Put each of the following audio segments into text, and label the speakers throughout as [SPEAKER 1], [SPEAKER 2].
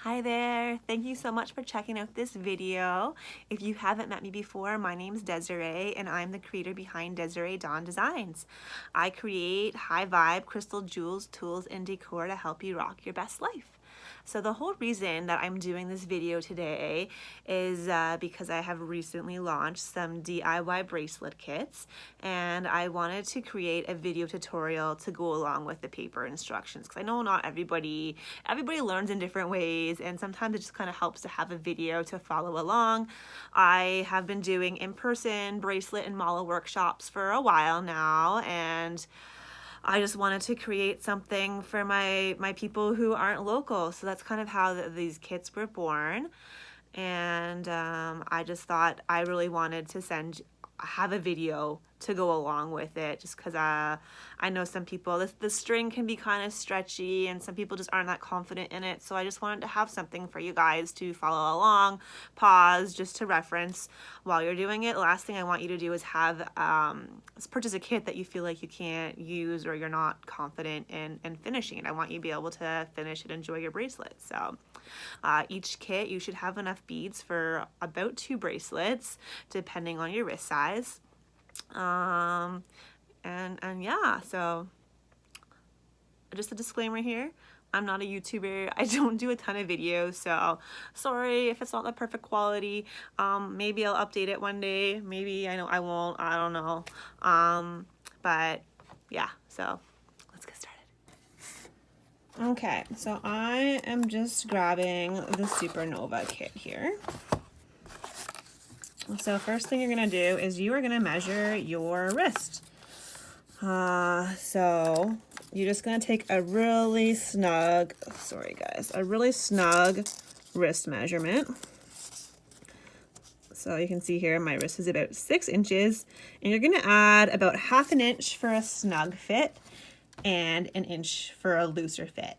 [SPEAKER 1] Hi there, thank you so much for checking out this video. If you haven't met me before, my name's Desiree and I'm the creator behind Desiree Dawn Designs. I create high vibe crystal jewels, tools, and decor to help you rock your best life. So the whole reason that I'm doing this video today is because I have recently launched some DIY bracelet kits and I wanted to create a video tutorial to go along with the paper instructions because I know not everybody learns in different ways and sometimes it just kind of helps to have a video to follow along. I have been doing in-person bracelet and mala workshops for a while now, and I just wanted to create something for my people who aren't local. So that's kind of how these kits were born. And I just thought I really wanted to have a video to go along with it, just because I know some people, the string can be kind of stretchy and some people just aren't that confident in it. So I just wanted to have something for you guys to follow along, pause, just to reference while you're doing it. The last thing I want you to do is have purchase a kit that you feel like you can't use or you're not confident in finishing it. I want you to be able to finish and enjoy your bracelet. So each kit, you should have enough beads for about 2 bracelets, depending on your wrist size. And yeah, so just a disclaimer here. I'm not a YouTuber. I don't do a ton of videos, so sorry if it's not the perfect quality. Maybe I'll update it one day. Maybe I won't. I don't know. But yeah, so let's get started. Okay, so I am just grabbing the Supernova kit here. So first thing you're gonna do is you are gonna measure your wrist. So you're just gonna take a really snug, a really snug wrist measurement. So you can see here my wrist is about 6 inches, and you're gonna add about 1/2 inch for a snug fit and 1 inch for a looser fit.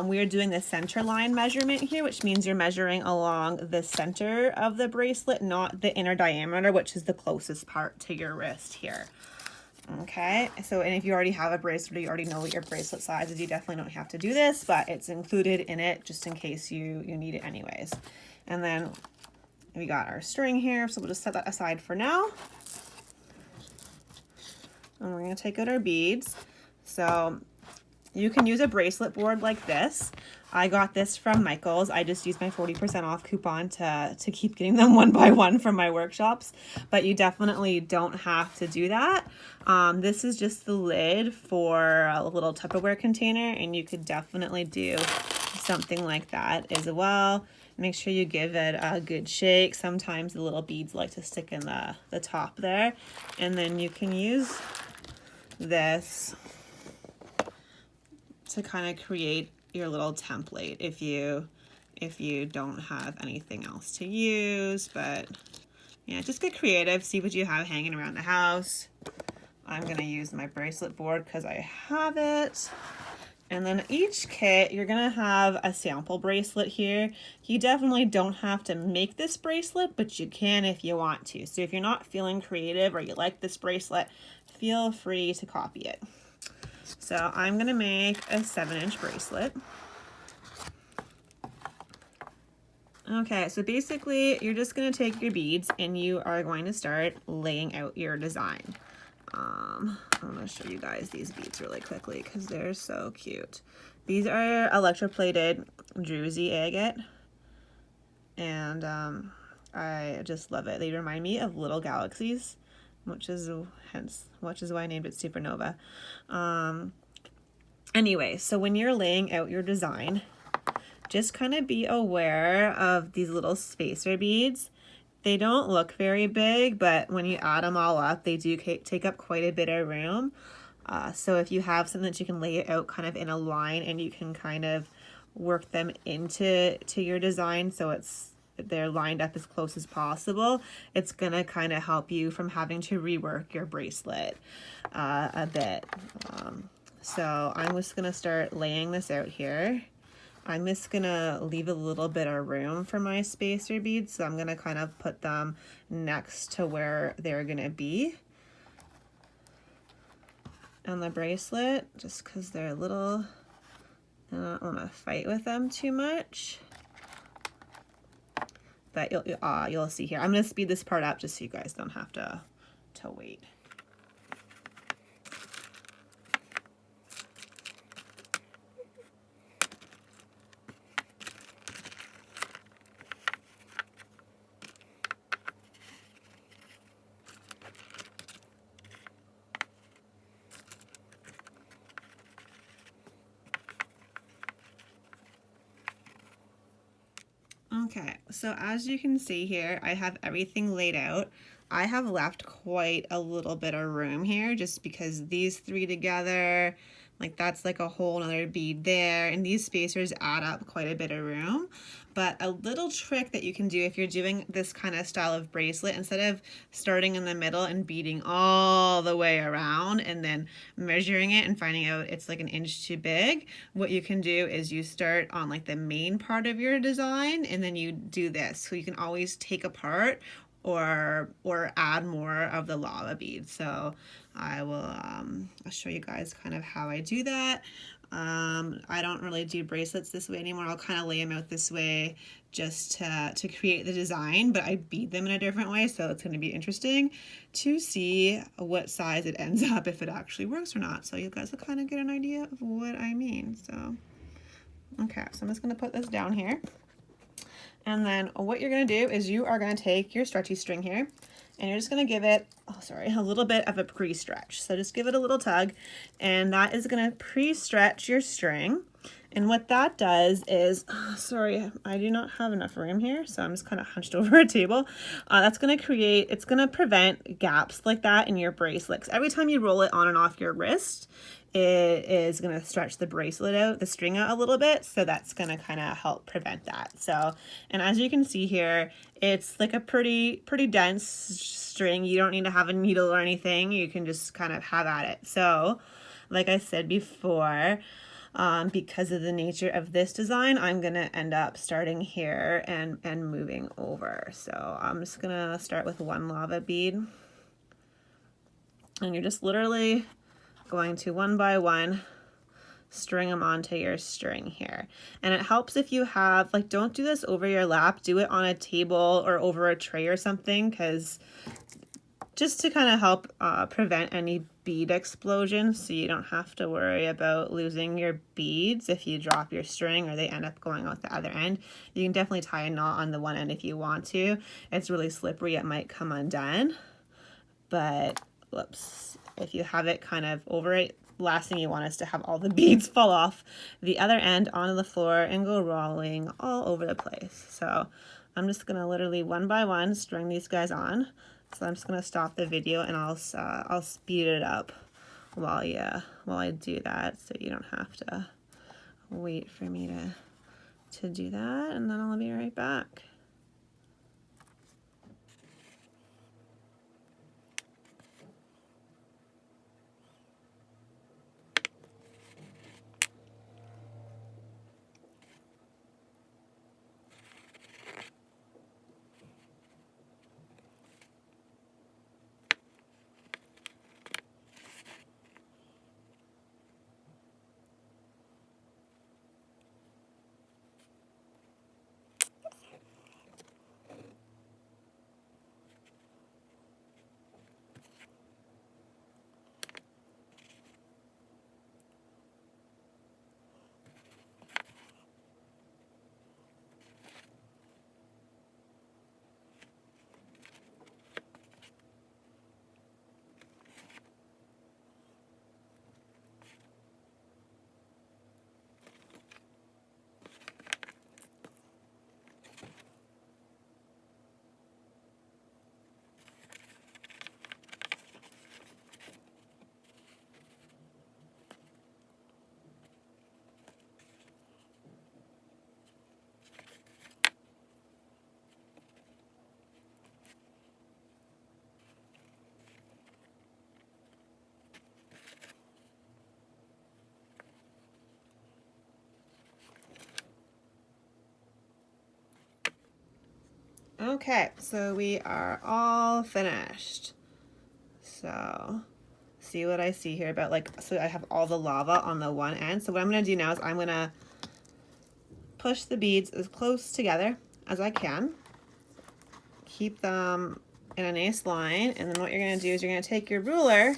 [SPEAKER 1] We are doing the center line measurement here, which means you're measuring along the center of the bracelet, not the inner diameter, which is the closest part to your wrist here. Okay, so and if you already have a bracelet or you already know what your bracelet size is, you definitely don't have to do this, but it's included in it just in case you need it anyways. And then we got our string here, so we'll just set that aside for now. And we're gonna take out our beads. So you can use a bracelet board like this. I got this from Michael's. I just used my 40% off coupon to keep getting them one by one from my workshops, but you definitely don't have to do that. This is just the lid for a little Tupperware container, and you could definitely do something like that as well. Make sure you give it a good shake. Sometimes the little beads like to stick in the top there, and then you can use this to kind of create your little template if you don't have anything else to use. But yeah, just get creative, see what you have hanging around the house. I'm gonna use my bracelet board because I have it. And then each kit, you're gonna have a sample bracelet here. You definitely don't have to make this bracelet, but you can if you want to. So if you're not feeling creative or you like this bracelet, feel free to copy it. So I'm gonna make a 7-inch bracelet. Okay, so basically you're just gonna take your beads and you are going to start laying out your design. I'm gonna show you guys these beads really quickly because they're so cute. These are electroplated druzy agate, and I just love it. They remind me of little galaxies, which is why I named it Supernova. Anyway, so when you're laying out your design, just kind of be aware of these little spacer beads. They don't look very big, but when you add them all up, they do take up quite a bit of room. So if you have something that you can lay it out kind of in a line and you can kind of work them into your design so they're lined up as close as possible, it's gonna kind of help you from having to rework your bracelet a bit. So I'm just gonna start laying this out here. I'm just gonna leave a little bit of room for my spacer beads, so I'm gonna kind of put them next to where they're gonna be on the bracelet, just because they're little. I don't want to fight with them too much. But you'll see here. I'm going to speed this part up just so you guys don't have to wait. Okay, so as you can see here, I have everything laid out. I have left quite a little bit of room here just because these three together, like that's like a whole nother bead there, and these spacers add up quite a bit of room. But a little trick that you can do if you're doing this kind of style of bracelet, instead of starting in the middle and beading all the way around and then measuring it and finding out it's like an inch too big, what you can do is you start on like the main part of your design and then you do this. So you can always take apart or add more of the lava beads. So I will I'll show you guys kind of how I do that. I don't really do bracelets this way anymore. I'll kind of lay them out this way just to create the design, but I bead them in a different way, so it's going to be interesting to see what size it ends up, if it actually works or not. So you guys will kind of get an idea of what I mean. So okay, so I'm just going to put this down here. And then what you're going to do is you are going to take your stretchy string here and you're just going to give it, a little bit of a pre-stretch. So just give it a little tug, and that is going to pre-stretch your string. And what that does is, sorry, I do not have enough room here, so I'm just kind of hunched over a table. That's going to create, it's going to prevent gaps like that in your bracelets. Every time you roll it on and off your wrist, it is going to stretch the bracelet out, the string out a little bit, so that's going to kind of help prevent that. So, and as you can see here, it's like a pretty dense string. You don't need to have a needle or anything. You can just kind of have at it. So, like I said before, because of the nature of this design, I'm going to end up starting here and moving over. So I'm just going to start with one lava bead. And you're just literally going to one by one string them onto your string here. And it helps if you have, like, don't do this over your lap, do it on a table or over a tray or something, because just to kind of help prevent any bead explosion, so you don't have to worry about losing your beads if you drop your string or they end up going out the other end. You can definitely tie a knot on the one end if you want to. It's really slippery, it might come undone, but whoops, if you have it kind of over it, last thing you want is to have all the beads fall off the other end onto the floor and go rolling all over the place. So I'm just gonna literally one by one string these guys on. So I'm just gonna stop the video and I'll speed it up while I do that, so you don't have to wait for me to do that, and then I'll be right back. Okay, so we are all finished. So see what I see here about, like, so I have all the lava on the one end. So what I'm going to do now is I'm going to push the beads as close together as I can. keep them in a nice line, and then what you're gonna do is you're gonna take your ruler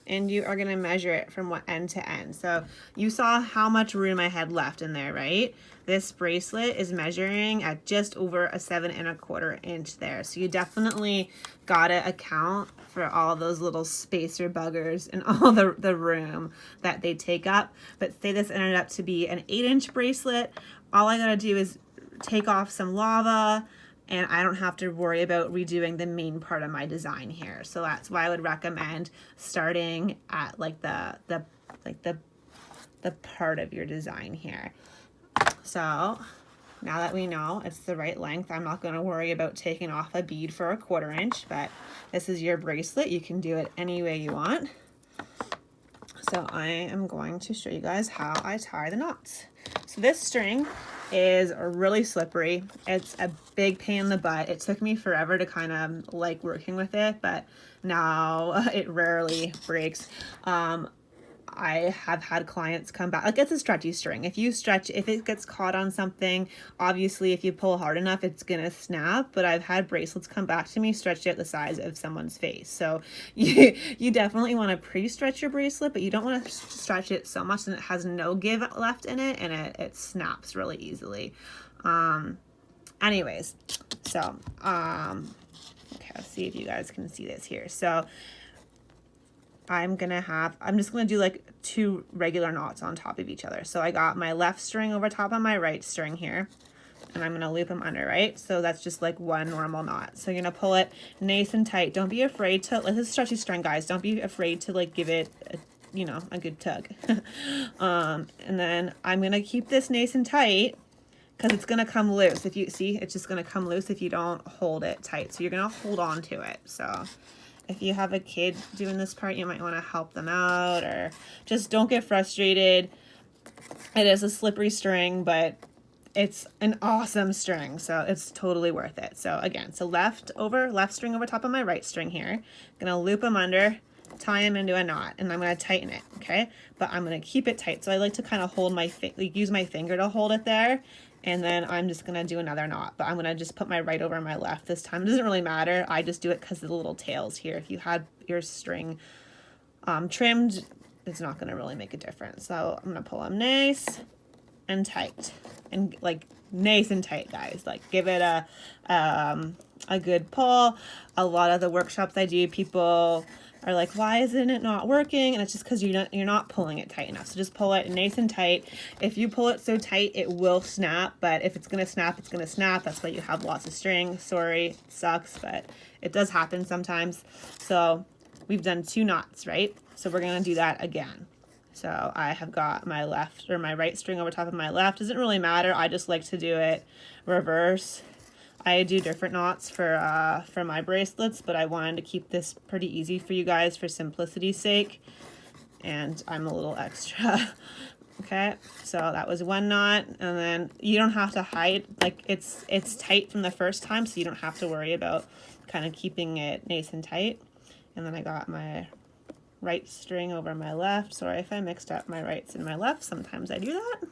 [SPEAKER 1] and you are gonna measure it from what end to end. So you saw how much room I had left in there, right? This bracelet is measuring at just over a 7¼ inch there. So you definitely gotta account for all those little spacer buggers and all the room that they take up. But say this ended up to be an 8-inch bracelet, all I gotta do is take off some lava, and I don't have to worry about redoing the main part of my design here. So that's why I would recommend starting at like the part of your design here. So now that we know it's the right length, I'm not going to worry about taking off a bead for a 1/4 inch, but this is your bracelet. You can do it any way you want. So I am going to show you guys how I tie the knots. So this string is really slippery. It's a big pain in the butt. It took me forever to kind of like working with it, but now it rarely breaks. I have had clients come back, like it's a stretchy string. If you stretch, if it gets caught on something, obviously if you pull hard enough, it's gonna snap, but I've had bracelets come back to me stretched out the size of someone's face. So you definitely wanna pre-stretch your bracelet, but you don't wanna stretch it so much that it has no give left in it and it snaps really easily. Anyways, so, okay, let's see if you guys can see this here. So I'm just gonna do like 2 regular knots on top of each other. So I got my left string over top of my right string here, and I'm gonna loop them under, right? So that's just like 1 normal knot. So you're gonna pull it nice and tight. Don't be afraid to, this is stretchy string, guys. Don't be afraid to like give it a good tug. And then I'm gonna keep this nice and tight because it's gonna come loose. If you see, it's just gonna come loose if you don't hold it tight. So you're gonna hold on to it. So if you have a kid doing this part, you might want to help them out, or just don't get frustrated. It is a slippery string, but it's an awesome string, so it's totally worth it. So again, so left string over top of my right string here. I'm gonna loop them under, tie them into a knot, and I'm gonna tighten it, okay? But I'm gonna keep it tight. So I like to kind of hold use my finger to hold it there. And then I'm just gonna do another knot, but I'm gonna just put my right over my left this time. It doesn't really matter. I just do it because of the little tails here. If you had your string trimmed, it's not gonna really make a difference. So I'm gonna pull them nice and tight, and like nice and tight, guys. Like give it a good pull. A lot of the workshops I do, people are like, why isn't it not working? And it's just because you're not pulling it tight enough. So just pull it nice and tight. If you pull it so tight, it will snap, but if it's gonna snap, it's gonna snap. That's why you have lots of string. Sorry, it sucks, but it does happen sometimes. So we've done 2 knots, right? So we're gonna do that again. So I have got my left or my right string over top of my left. Doesn't really matter. I just like to do it reverse. I do different knots for my bracelets, but I wanted to keep this pretty easy for you guys for simplicity's sake, and I'm a little extra. Okay, so that was 1 knot, and then you don't have to hide, like it's tight from the first time, so you don't have to worry about kind of keeping it nice and tight. And then I got my right string over my left. Sorry if I mixed up my rights and my left, sometimes I do that.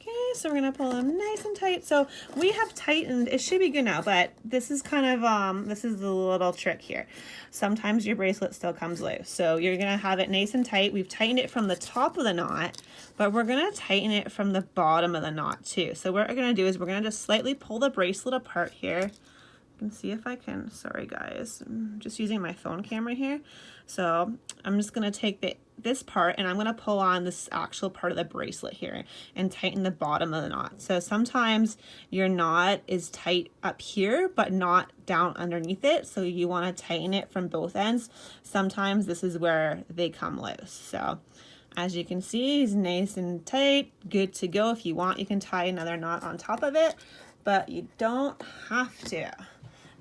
[SPEAKER 1] Okay, so we're gonna pull them nice and tight. So we have tightened, it should be good now, but this is kind of, this is the little trick here. Sometimes your bracelet still comes loose. So you're gonna have it nice and tight. We've tightened it from the top of the knot, but we're gonna tighten it from the bottom of the knot too. So what we're gonna do is we're gonna just slightly pull the bracelet apart here. Can see if I can, sorry guys, I'm just using my phone camera here. So I'm just gonna take this part and I'm gonna pull on this actual part of the bracelet here and tighten the bottom of the knot. So sometimes your knot is tight up here, but not down underneath it. So you wanna tighten it from both ends. Sometimes this is where they come loose. So as you can see, it's nice and tight, good to go. If you want, you can tie another knot on top of it, but you don't have to.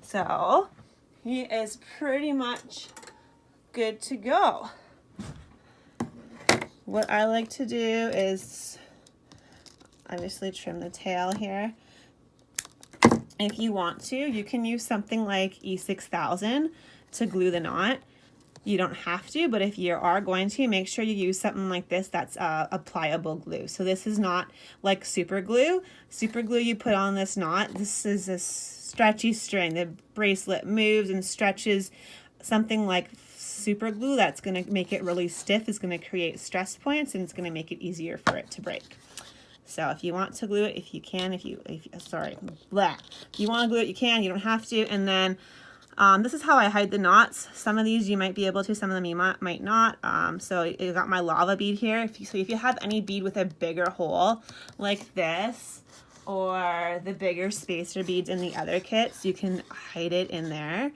[SPEAKER 1] So he is pretty much good to go. What I like to do is obviously trim the tail here. If you want to, you can use something like E6000 to glue the knot. You don't have to, but if you are going to, make sure you use something like this that's a pliable glue. So this is not like super glue. Super glue you put on this knot. This is a stretchy string. The bracelet moves and stretches. Something like super glue that's going to make it really stiff is going to create stress points, and it's going to make it easier for it to break. So if you want to glue it, if you can, if you sorry, blah. If you want to glue it, you can. You don't have to. And then this is how I hide the knots. Some of these you might be able to, some of them you might not. So you got my lava bead here. If you have any bead with a bigger hole like this, or the bigger spacer beads in the other kits, you can hide it in there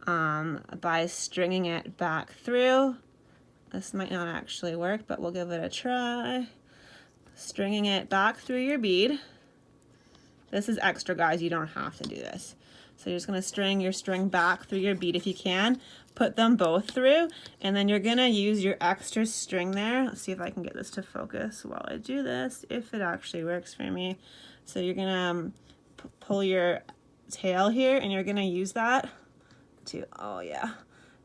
[SPEAKER 1] by stringing it back through. This might not actually work, but we'll give it a try. Stringing it back through your bead. This is extra, guys. You don't have to do this. So you're just going to string your string back through your bead if you can. Put them both through, and then you're going to use your extra string there. Let's see if I can get this to focus while I do this, if it actually works for me. So you're going to pull your tail here, and you're going to use that to, oh yeah,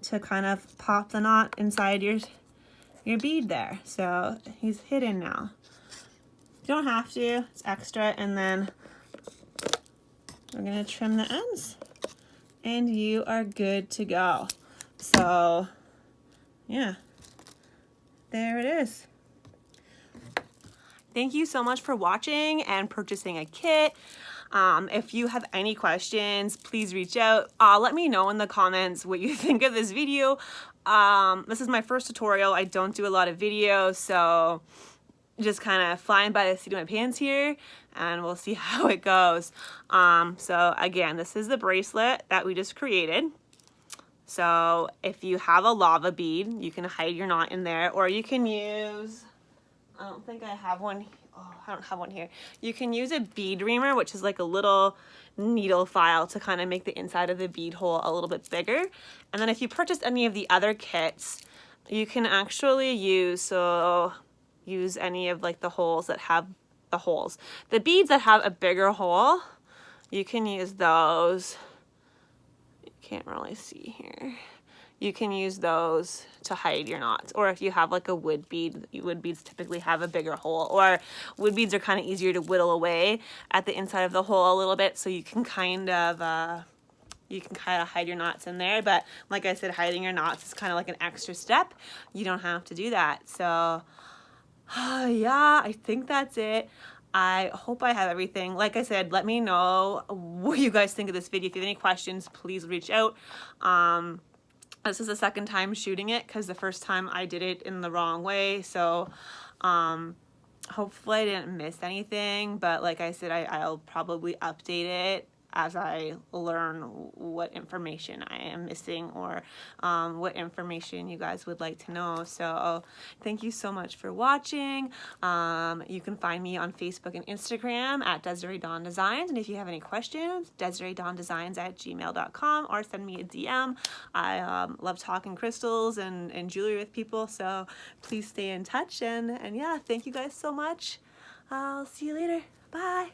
[SPEAKER 1] to kind of pop the knot inside your bead there. So he's hidden now. You don't have to, it's extra, and then we're gonna trim the ends and you are good to go. So yeah, there it is. Thank you so much for watching and purchasing a kit. If you have any questions, please reach out. Let me know in the comments what you think of this video. This is my first tutorial. I don't do a lot of videos, so just kind of flying by the seat of my pants here, and we'll see how it goes. So again, this is the bracelet that we just created. So if you have a lava bead, you can hide your knot in there, or you can use, I don't think I have one. Oh, I don't have one here. You can use a bead reamer, which is like a little needle file to kind of make the inside of the bead hole a little bit bigger. And then if you purchase any of the other kits, you can actually use, use any of like the holes that have the holes. The beads that have a bigger hole, you can use those. You can't really see here. You can use those to hide your knots. Or if you have like a wood bead, wood beads typically have a bigger hole, or wood beads are kind of easier to whittle away at the inside of the hole a little bit, so you can kind of hide your knots in there. But like I said, hiding your knots is kind of like an extra step. You don't have to do that. So yeah, I think that's it. I hope I have everything. Like I said, let me know what you guys think of this video. If you have any questions, please reach out. This is the second time shooting it, because the first time I did it in the wrong way. So hopefully I didn't miss anything, but like I said, I'll probably update it as I learn what information I am missing, or what information you guys would like to know. So thank you so much for watching. You can find me on Facebook and Instagram at Desiree Dawn Designs, and if you have any questions, DesireeDawnDesigns@gmail.com, or send me a DM. I love talking crystals and jewelry with people, so please stay in touch, and yeah, thank you guys so much. I'll see you later. Bye.